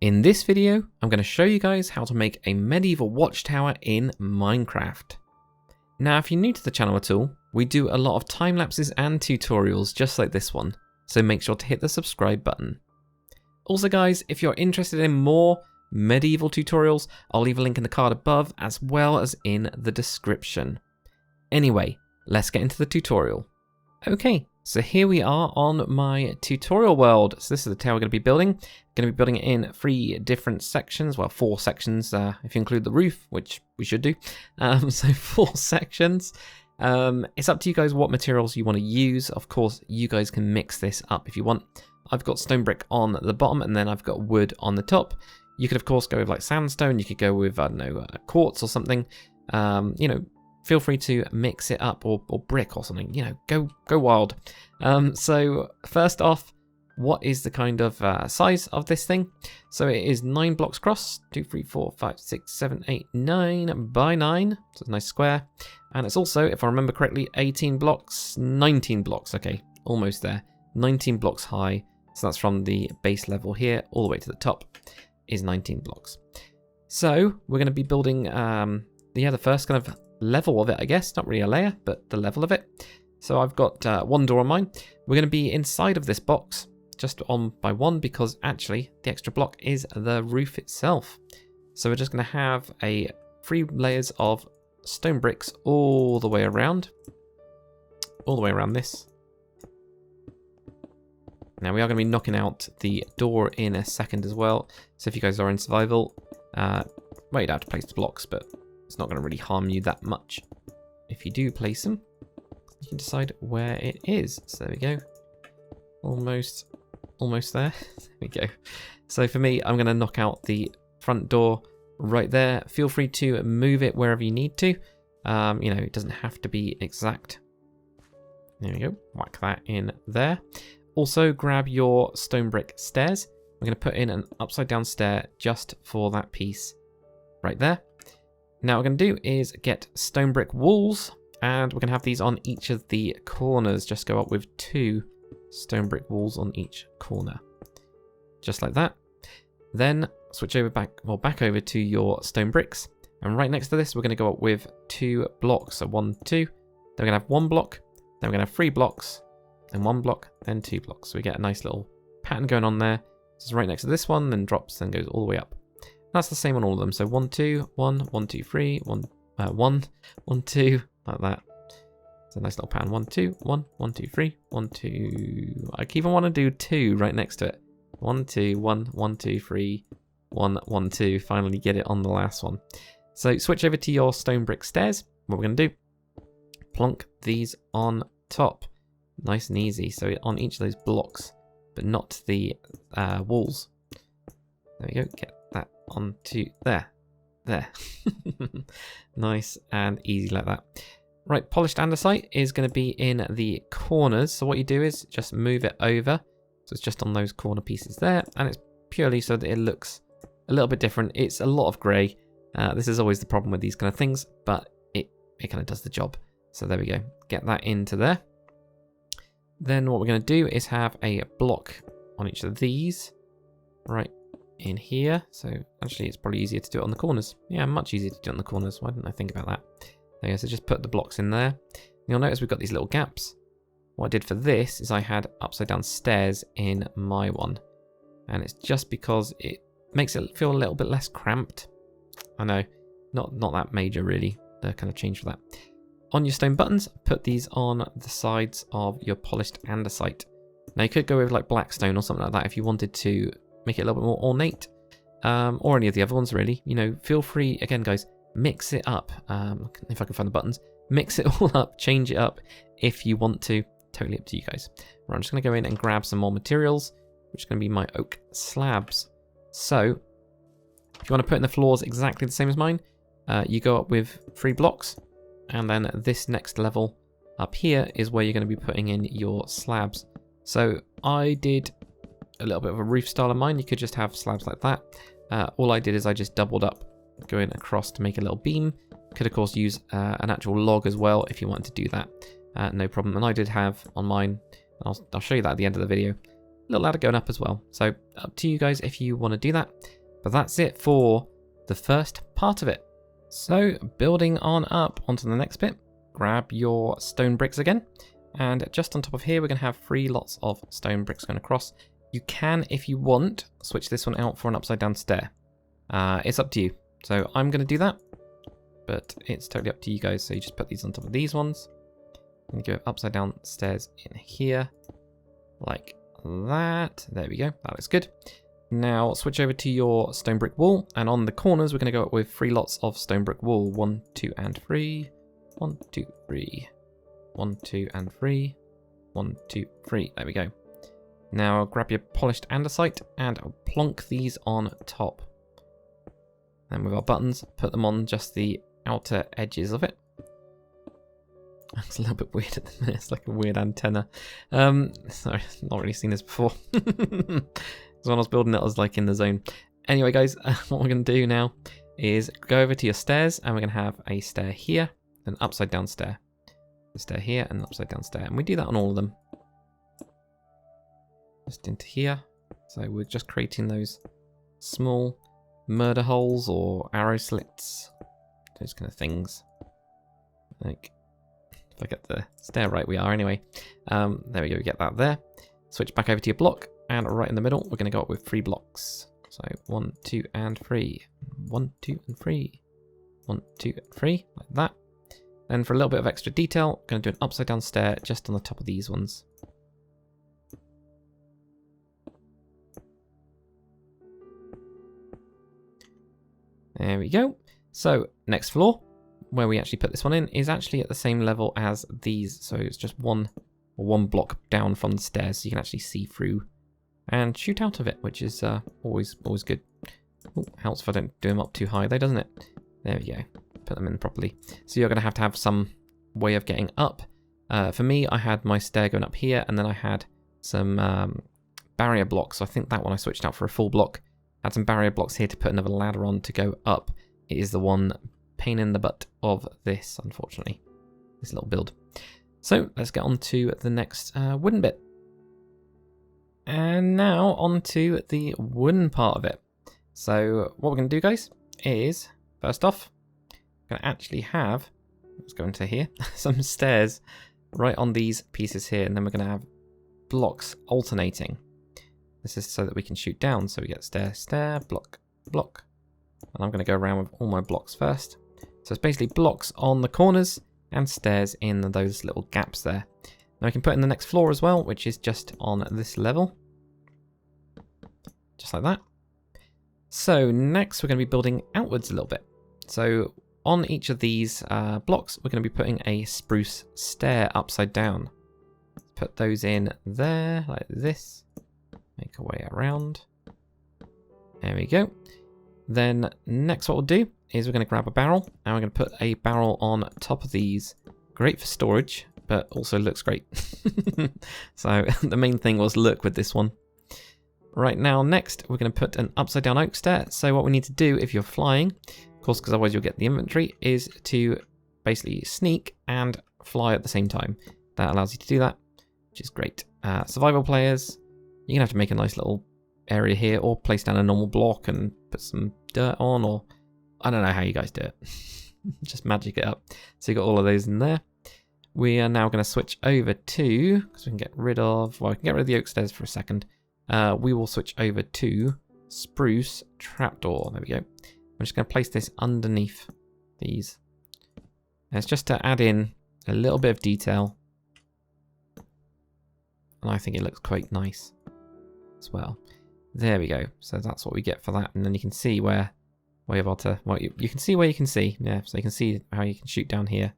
In this video, I'm going to show you guys how to make a medieval watchtower in Minecraft. Now, if you're new to the channel at all, we do a lot of time lapses and tutorials just like this one, so make sure to hit the subscribe button. Also guys, if you're interested in more medieval tutorials, I'll leave a link in the card above as well as in the description. Anyway, let's get into the tutorial. Okay, so here we are on my tutorial world. So this is the tower we're going to be building. Going to be building it in 3 different sections. Well, 4 sections if you include the roof, which we should do. So 4 sections. It's up to you guys what materials you want to use. Of course, you guys can mix this up if you want. I've got stone brick on the bottom and then I've got wood on the top. You could of course go with like sandstone. You could go with, I don't know, quartz or something. You know, feel free to mix it up, or brick or something, you know, go wild. So first off, what is the kind of size of this thing? So it is 9 blocks across, 2, 3, 4, 5, 6, 7, 8, 9 by 9. So it's a nice square. And it's also, if I remember correctly, 18 blocks, 19 blocks, okay, almost there. 19 blocks high. So that's from the base level here all the way to the top is 19 blocks. So we're going to be building the first kind of level of it, I guess. Not really a layer, but the level of it. So I've got 1 door on mine. We're going to be inside of this box, just on by 1, because actually the extra block is the roof itself. So we're just going to have 3 layers of stone bricks all the way around. All the way around this. Now we are going to be knocking out the door in a second as well. So if you guys are in survival, well, you'd have to place the blocks, but it's not going to really harm you that much. If you do place them, you can decide where it is. So there we go. Almost there. There we go. So for me, I'm going to knock out the front door right there. Feel free to move it wherever you need to. You know, it doesn't have to be exact. There we go. Whack that in there. Also, grab your stone brick stairs. I'm going to put in an upside down stair just for that piece right there. Now what we're going to do is get stone brick walls, and we're going to have these on each of the corners. Just go up with 2 stone brick walls on each corner. Just like that. Then switch over back over to your stone bricks. And right next to this, we're going to go up with 2 blocks. So 1, 2. Then we're going to have 1 block. Then we're going to have 3 blocks. Then 1 block, then 2 blocks. So we get a nice little pattern going on there. This is right next to this one, then drops, then goes all the way up. That's the same on all of them. So 1, 2, 1, 1, 2, 3, 1, 1, 1, 2, like that. It's a nice little pattern. 1, 2, 1, 1, 2, 3, 1, 2. I keep on wanting to do 2 right next to it. 1, 2, 1, 1, 2, 3, 1, 1, 2. Finally get it on the last one. So switch over to your stone brick stairs. What we're going to do, plonk these on top. Nice and easy. So on each of those blocks, but not the walls. There we go. Get that onto there. There. Nice and easy like that. Right, polished andesite is going to be in the corners. So what you do is just move it over. So it's just on those corner pieces there. And it's purely so that it looks a little bit different. It's a lot of grey. This is always the problem with these kind of things, but it kind of does the job. So there we go. Get that into there. Then what we're going to do is have a block on each of these right in here. So actually it's probably easier to do it on the corners. Yeah, much easier to do it on the corners. Why didn't I think about that? There you go. So just put the blocks in there. You'll notice we've got these little gaps. What I did for this is I had upside down stairs in my one. And it's just because it makes it feel a little bit less cramped. I know, not that major really, the kind of change for that. On your stone buttons, put these on the sides of your polished andesite. Now you could go with like black stone or something like that if you wanted to make it a little bit more ornate, or any of the other ones really. You know, feel free, again guys, mix it up. If I can find the buttons, mix it all up, change it up if you want to. Totally up to you guys. Right, I'm just going to go in and grab some more materials, which is going to be my oak slabs. So if you want to put in the floors exactly the same as mine, you go up with 3 blocks. And then this next level up here is where you're going to be putting in your slabs. So I did a little bit of a roof style of mine. You could just have slabs like that. All I did is I just doubled up, going across to make a little beam. Could of course use an actual log as well if you wanted to do that. No problem. And I did have on mine, I'll show you that at the end of the video, little ladder going up as well. So up to you guys if you want to do that. But that's it for the first part of it. So building on up onto the next bit, grab your stone bricks again. And just on top of here, we're going to have 3 lots of stone bricks going across. You can, if you want, switch this one out for an upside down stair. It's up to you. So I'm going to do that, but it's totally up to you guys. So you just put these on top of these ones. And go upside down stairs in here, like that. There we go. That looks good. Now switch over to your stone brick wall, and on the corners we're going to go up with 3 lots of stone brick wall. 1, 2, and 3. 1, 2, 3. 1, 2, and 3. 1, 2, 3. There we go. Now grab your polished andesite and plonk these on top. And with our buttons, put them on just the outer edges of it. It's a little bit weird at the minute. It's like a weird antenna. Sorry, not really seen this before. Because when I was building it, I was like in the zone. Anyway, guys, what we're going to do now is go over to your stairs, and we're going to have a stair here, an upside down stair. A stair here, and an upside down stair. And we do that on all of them. Just into here. So we're just creating those small murder holes or arrow slits. Those kind of things. Like, if I get the stair right, we are anyway. There we go, we get that there. Switch back over to your block, and right in the middle, we're going to go up with 3 blocks. So 1, 2, and 3. 1, 2, and 3. 1, 2, and 3, like that. Then for a little bit of extra detail, I'm going to do an upside down stair just on the top of these ones. There we go. So next floor, where we actually put this one in, is actually at the same level as these. So it's just one block down from the stairs, so you can actually see through and shoot out of it, which is always good. Ooh, helps if I don't do them up too high though, doesn't it? There we go. Put them in properly. So you're going to have some way of getting up. For me, I had my stair going up here, and then I had some barrier blocks. So I think that one I switched out for a full block. Had some barrier blocks here to put another ladder on to go up. It is the one pain in the butt of this, unfortunately. This little build. So let's get on to the next wooden bit. And now on to the wooden part of it. So what we're going to do, guys, is first off, we're going to actually have, let's go into here, some stairs right on these pieces here, and then we're going to have blocks alternating. This is so that we can shoot down. So we get stair, stair, block, block. And I'm going to go around with all my blocks first. So it's basically blocks on the corners and stairs in those little gaps there. Now we can put in the next floor as well, which is just on this level. Just like that. So next we're going to be building outwards a little bit. So on each of these blocks, we're going to be putting a spruce stair upside down. Put those in there like this. Make our way around. There we go. Then next what we'll do is we're going to grab a barrel, and we're going to put a barrel on top of these. Great for storage, but also looks great. So the main thing was look with this one. Right now, next we're going to put an upside down oak stair. So what we need to do if you're flying, of course, because otherwise you'll get the inventory, is to basically sneak and fly at the same time. That allows you to do that, which is great. Survival players, you're going to have to make a nice little area here, or place down a normal block and put some dirt on, or I don't know how you guys do it. Just magic it up. So you got all of those in there. We are now going to switch over to, because we can get rid of, well, we can get rid of the oak stairs for a second. We will switch over to spruce trapdoor. There we go. I'm just going to place this underneath these. And it's just to add in a little bit of detail. And I think it looks quite nice as well. There we go. So that's what we get for that. And then you can see where we're able to, well, you can see where you can see. Yeah, so you can see how you can shoot down here.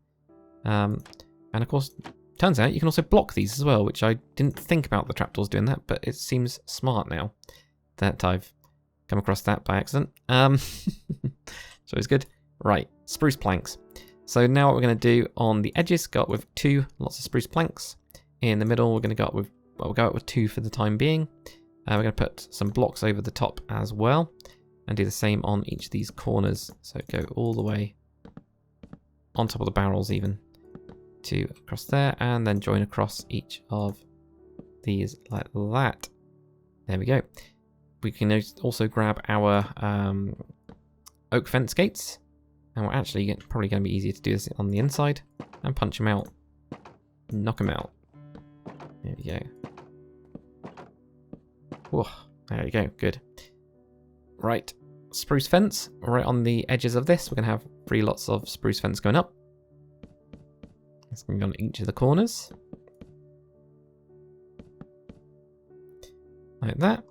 And of course, turns out you can also block these as well, which I didn't think about the trapdoors doing that, but it seems smart now that I've come across that by accident. So it's good. Right, spruce planks. So now what we're going to do on the edges, go up with lots of spruce planks. In the middle, we're going to go up with, well, we'll go up with 2 for the time being. We're going to put some blocks over the top as well, and do the same on each of these corners. So go all the way on top of the barrels even to across there, and then join across each of these like that. There we go. We can also grab our oak fence gates. And we're actually probably going to be easier to do this on the inside. And punch them out. Knock them out. There we go. Whoa, there we go, good. Right, spruce fence. Right on the edges of this, we're going to have 3 lots of spruce fence going up. It's going to be on each of the corners. Like that.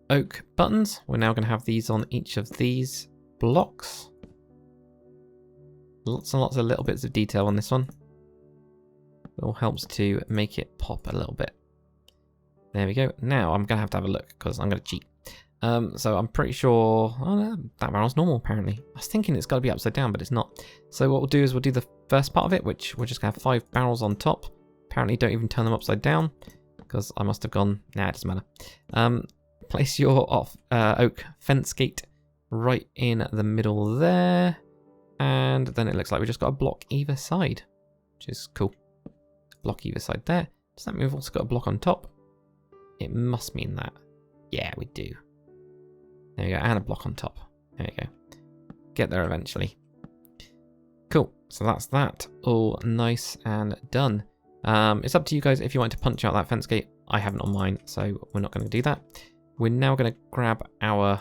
Oak buttons. We're now going to have these on each of these blocks. Lots and lots of little bits of detail on this one. It all helps to make it pop a little bit. There we go. Now I'm going to have a look because I'm going to cheat. So I'm pretty sure... Oh no, that barrel's normal apparently. I was thinking it's got to be upside down, but it's not. So what we'll do is we'll do the first part of it, which we're just going to have 5 barrels on top. Apparently don't even turn them upside down because I must have gone... Nah, it doesn't matter. Place your oak fence gate right in the middle there. And then it looks like we just got a block either side, which is cool. Block either side there. Does that mean we've also got a block on top? It must mean that. Yeah, we do. There we go, and a block on top. There we go. Get there eventually. Cool, so that's that. All nice and done. It's up to you guys if you want to punch out that fence gate. I haven't on mine, so we're not going to do that. We're now going to grab our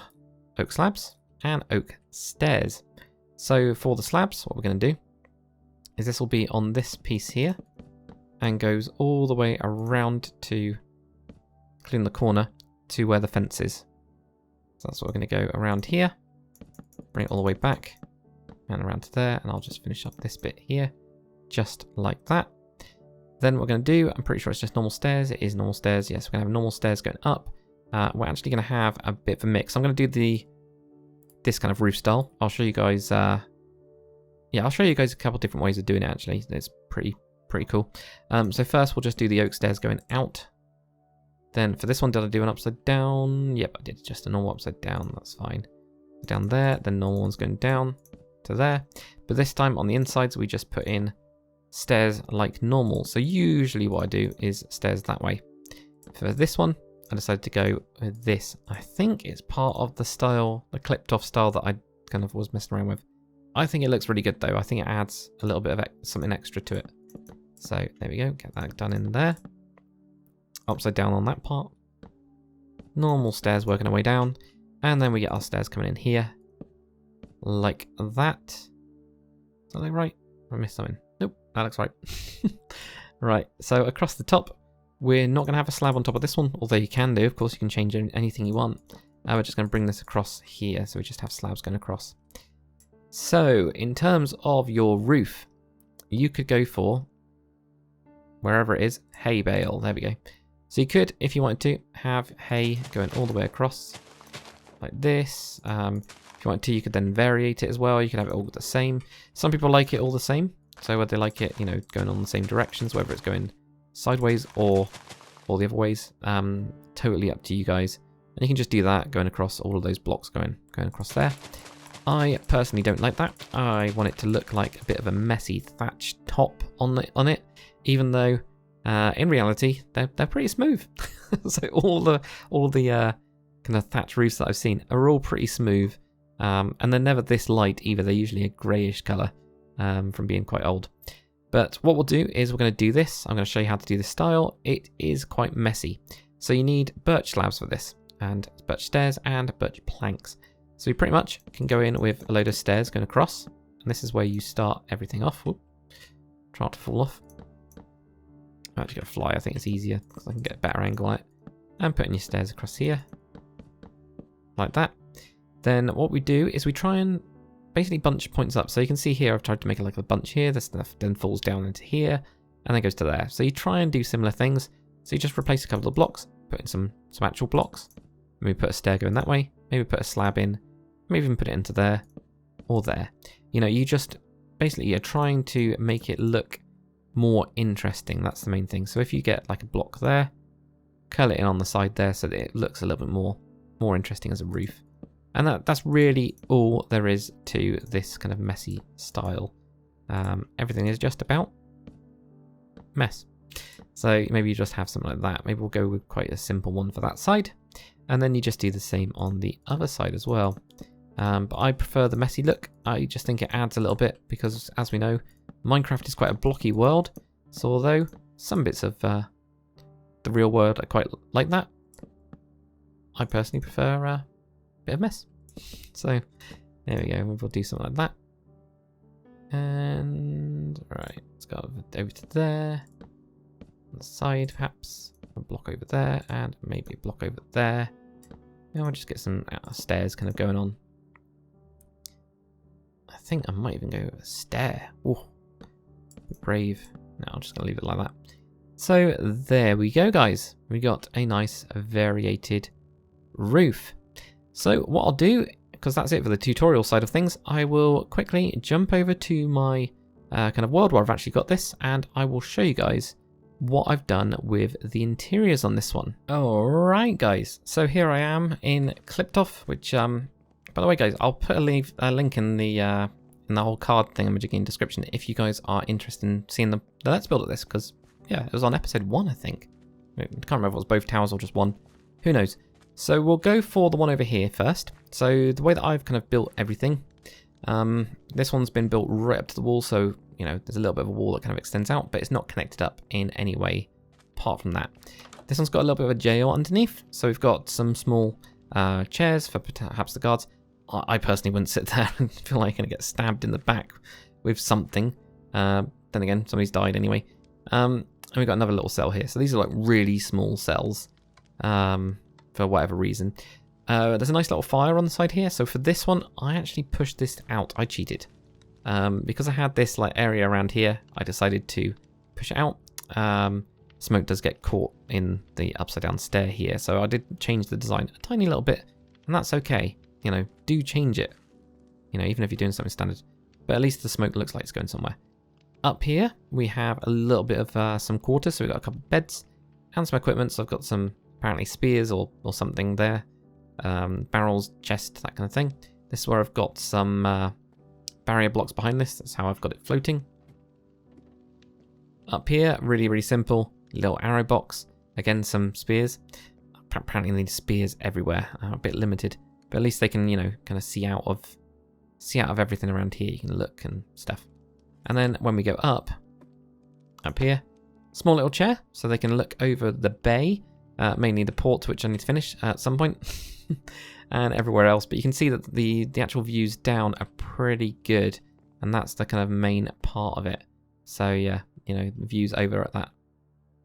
oak slabs and oak stairs. So for the slabs, what we're going to do is this will be on this piece here and goes all the way around to, including the corner, to where the fence is. So that's what we're going to go around here, bring it all the way back and around to there, and I'll just finish up this bit here, just like that. Then what we're going to do, I'm pretty sure it's just normal stairs. It is normal stairs. Yes, we're going to have normal stairs going up. We're actually going to have a bit of a mix. I'm going to do this kind of roof style. I'll show you guys. Yeah, I'll show you guys a couple different ways of doing it. Actually, it's pretty cool. So first, we'll just do the oak stairs going out. Then for this one, did I do an upside down? Yep, I did just a normal upside down. That's fine. Down there, then normal one's going down to there. But this time on the insides, we just put in stairs like normal. So usually what I do is stairs that way. For this one, I decided to go with this. I think it's part of the style, the clipped off style that I kind of was messing around with. I think it looks really good though. I think it adds a little bit of something extra to it. So there we go, get that done in there. Upside down on that part. Normal stairs working our way down. And then we get our stairs coming in here. Like that. Is that look right? I missed something. Nope, that looks right. Right, so across the top, we're not going to have a slab on top of this one. Although you can do, of course, you can change anything you want. We're just going to bring this across here. So we just have slabs going across. So in terms of your roof, you could go for, wherever it is, hay bale. There we go. So you could, if you wanted to, have hay going all the way across like this. If you wanted to, you could then variate it as well. You could have it all the same. Some people like it all the same. So whether they like it, you know, going on the same directions, whether it's going sideways or all the other ways, totally up to you guys. And you can just do that, going across all of those blocks, going across there. I personally don't like that. I want it to look like a bit of a messy thatch top on it, even though in reality they're pretty smooth. So all the kind of thatch roofs that I've seen are all pretty smooth, and they're never this light either. They're usually a greyish colour from being quite old. But what we'll do is we're going to do this. I'm going to show you how to do this style. It is quite messy. So you need birch slabs for this, and birch stairs and birch planks. So we pretty much can go in with a load of stairs going across, and this is where you start everything off. Whoop. Try not to fall off. I'm actually going to fly, I think it's easier because I can get a better angle on it. And putting your stairs across here, like that. Then what we do is we try and basically bunch points up. So you can see here I've tried to make it like a bunch here. This stuff then falls down into here and then goes to there. So you try and do similar things. So you just replace a couple of blocks, put in some actual blocks. Maybe put a stair going that way. Maybe put a slab in. Maybe even put it into there or there. You know, you just basically you're trying to make it look more interesting. That's the main thing. So if you get like a block there, curl it in on the side there so that it looks a little bit more interesting as a roof. And that's really all there is to this kind of messy style. Everything is just about mess. So maybe you just have something like that. Maybe we'll go with quite a simple one for that side. And then you just do the same on the other side as well. But I prefer the messy look. I just think it adds a little bit because, as we know, Minecraft is quite a blocky world. So although some bits of the real world I quite like that, I personally prefer a bit of mess. So there we go. We'll do something like that. And right, let's go over to there. On the side, perhaps a block over there, and maybe a block over there. And we'll just get some stairs kind of going on. I think I might even go a stair. Oh, brave. No, I'm just gonna leave it like that. So there we go, guys. We got a nice variated roof. So what I'll do, because that's it for the tutorial side of things, I will quickly jump over to my kind of world where I've actually got this, and I will show you guys what I've done with the interiors on this one. Alright guys, so here I am in Clipped-Off, which by the way guys, I'll put a link in the whole card thingamajiggy description if you guys are interested in seeing the Let's Build of this, because yeah, it was on episode 1 I think. I can't remember if it was both towers or just one, who knows. So we'll go for the one over here first. So the way that I've kind of built everything, this one's been built right up to the wall, so you know there's a little bit of a wall that kind of extends out, but it's not connected up in any way apart from that. This one's got a little bit of a jail underneath, so we've got some small chairs for perhaps the guards. I personally wouldn't sit there and feel like I'm going to get stabbed in the back with something. Then again, somebody's died anyway. And we've got another little cell here. So these are like really small cells for whatever reason. There's a nice little fire on the side here. So for this one, I actually pushed this out. I cheated. Because I had this like area around here, I decided to push it out. Smoke does get caught in the upside down stair here. So I did change the design a tiny little bit. And that's okay. You know, do change it. You know, even if you're doing something standard. But at least the smoke looks like it's going somewhere. Up here, we have a little bit of some quarters. So we've got a couple of beds and some equipment. So I've got some apparently spears or something there. Barrels, chest, that kind of thing. This is where I've got some barrier blocks behind this. That's how I've got it floating. Up here, really, really simple. Little arrow box. Again, some spears. Apparently they need spears everywhere. A bit limited. But at least they can, you know, kind of see out of everything around here. You can look and stuff. And then when we go up here, small little chair, so they can look over the bay, mainly the port, which I need to finish at some point, and everywhere else. But you can see that the actual views down are pretty good, and that's the kind of main part of it. So yeah, you know, the views over at that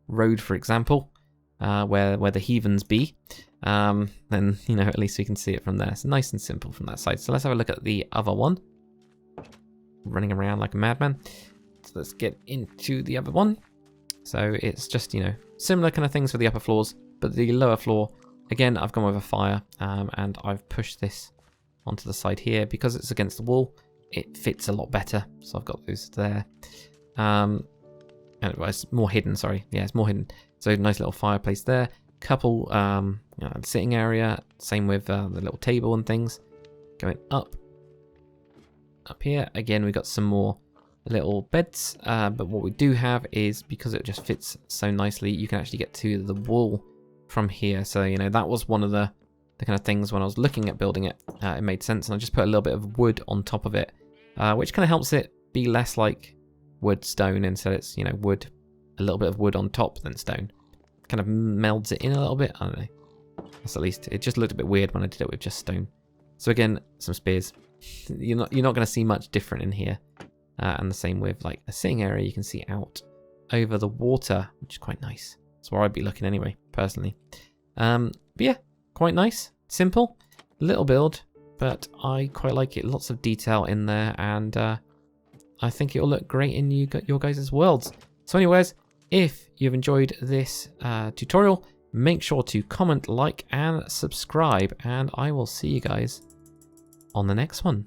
road, for example, where the heathens be. Then, you know, at least we can see it from there. So nice and simple from that side. So let's have a look at the other one. Running around like a madman. So let's get into the other one. So it's just, you know, similar kind of things for the upper floors, but the lower floor, again, I've gone with a fire, and I've pushed this onto the side here because it's against the wall. It fits a lot better. So I've got those there. And it's more hidden, sorry. Yeah, it's more hidden. So nice little fireplace there. Couple you know, sitting area. Same with the little table and things. Going up here, again, we've got some more little beds. But what we do have is, because it just fits so nicely, you can actually get to the wall from here. So, you know, that was one of the kind of things when I was looking at building it. It made sense, and I just put a little bit of wood on top of it, which kind of helps it be less like wood stone. Instead it's, you know, wood, a little bit of wood on top than stone. Kind of melds it in a little bit. I don't know. That's at least, it just looked a bit weird when I did it with just stone. So again, some spears. You're not going to see much different in here. And the same with like a sitting area, you can see out over the water, which is quite nice. That's where I'd be looking anyway, personally. But yeah, quite nice, simple, little build, but I quite like it. Lots of detail in there, and I think it'll look great in your guys' worlds. So anyways, if you've enjoyed this tutorial, make sure to comment, like, and subscribe, and I will see you guys on the next one.